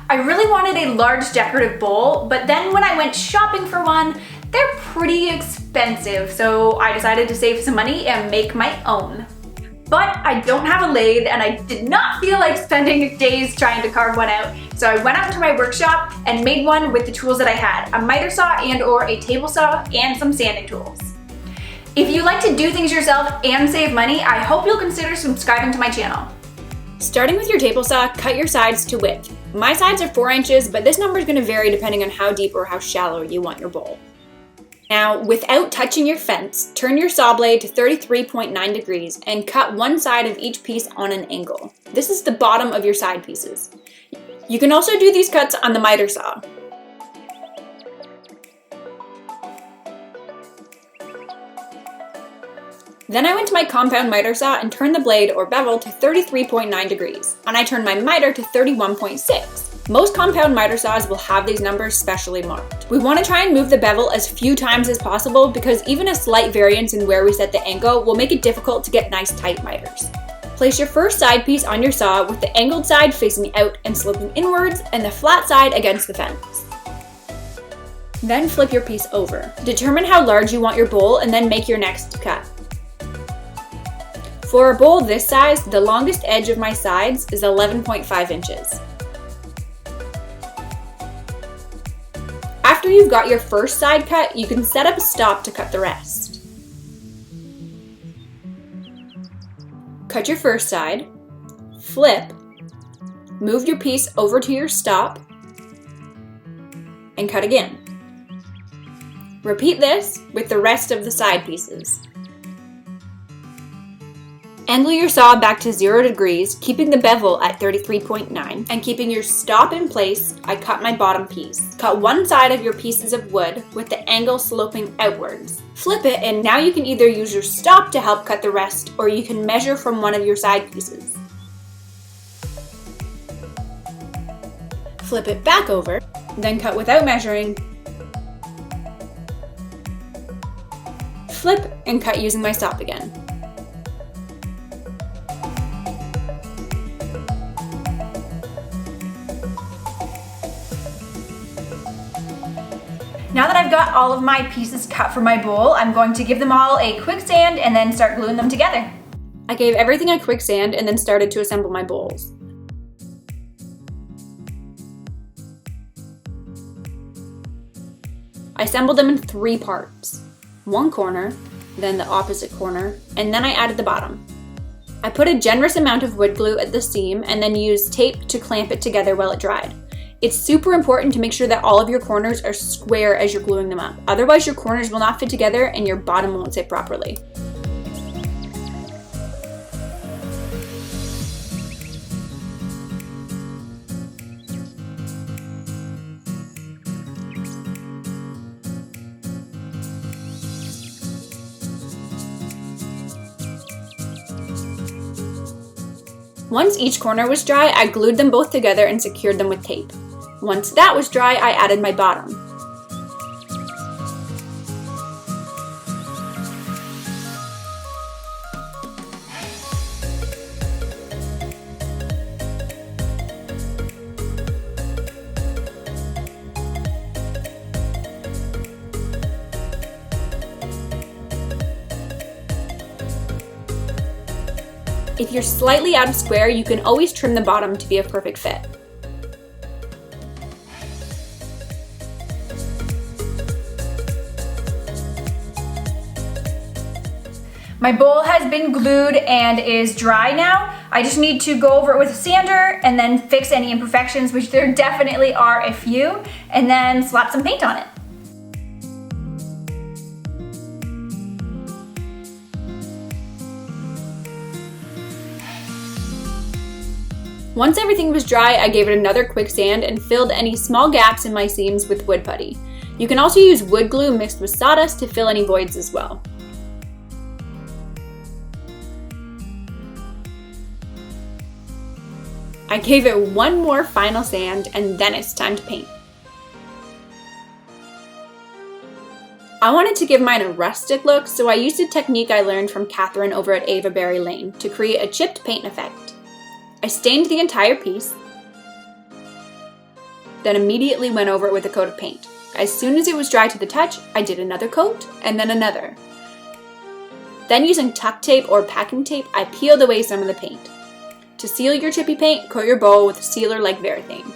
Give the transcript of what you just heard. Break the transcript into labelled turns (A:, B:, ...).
A: I really wanted a large decorative bowl, but then when I went shopping for one, they're pretty expensive, so I decided to save some money and make my own. But I don't have a lathe and I did not feel like spending days trying to carve one out, so I went out to my workshop and made one with the tools that I had, a miter saw and or a table saw and some sanding tools. If you like to do things yourself and save money, I hope you'll consider subscribing to my channel.
B: Starting with your table saw, cut your sides to width. My sides are 4 inches, but this number is going to vary depending on how deep or how shallow you want your bowl. Now, without touching your fence, turn your saw blade to 33.9 degrees and cut one side of each piece on an angle. This is the bottom of your side pieces. You can also do these cuts on the miter saw. Then I went to my compound miter saw and turned the blade or bevel to 33.9 degrees, and I turned my miter to 31.6. Most compound miter saws will have these numbers specially marked. We want to try and move the bevel as few times as possible because even a slight variance in where we set the angle will make it difficult to get nice tight miters. Place your first side piece on your saw with the angled side facing out and sloping inwards and the flat side against the fence. Then flip your piece over. Determine how large you want your bowl and then make your next cut. For a bowl this size, the longest edge of my sides is 11.5 inches. After you've got your first side cut, you can set up a stop to cut the rest. Cut your first side, flip, move your piece over to your stop, and cut again. Repeat this with the rest of the side pieces. Angle your saw back to 0 degrees, keeping the bevel at 33.9, and keeping your stop in place, I cut my bottom piece. Cut one side of your pieces of wood with the angle sloping outwards. Flip it, and now you can either use your stop to help cut the rest, or you can measure from one of your side pieces. Flip it back over, then cut without measuring. Flip and cut using my stop again.
A: Now that I've got all of my pieces cut for my bowl, I'm going to give them all a quick sand and then start gluing them together.
B: I gave everything a quick sand and then started to assemble my bowls. I assembled them in 3 parts. One corner, then the opposite corner, and then I added the bottom. I put a generous amount of wood glue at the seam and then used tape to clamp it together while it dried. It's super important to make sure that all of your corners are square as you're gluing them up. Otherwise, your corners will not fit together and your bottom won't sit properly. Once each corner was dry, I glued them both together and secured them with tape. Once that was dry, I added my bottom. If you're slightly out of square, you can always trim the bottom to be a perfect fit.
A: My bowl has been glued and is dry now. I just need to go over it with a sander and then fix any imperfections, which there definitely are a few, and then slap some paint on it.
B: Once everything was dry, I gave it another quick sand and filled any small gaps in my seams with wood putty. You can also use wood glue mixed with sawdust to fill any voids as well. I gave it one more final sand and then it's time to paint. I wanted to give mine a rustic look, so I used a technique I learned from Catherine over at Ava Berry Lane to create a chipped paint effect. I stained the entire piece, then immediately went over it with a coat of paint. As soon as it was dry to the touch, I did another coat, and then another. Then using tuck tape or packing tape, I peeled away some of the paint. To seal your chippy paint, coat your bowl with a sealer like Varathane.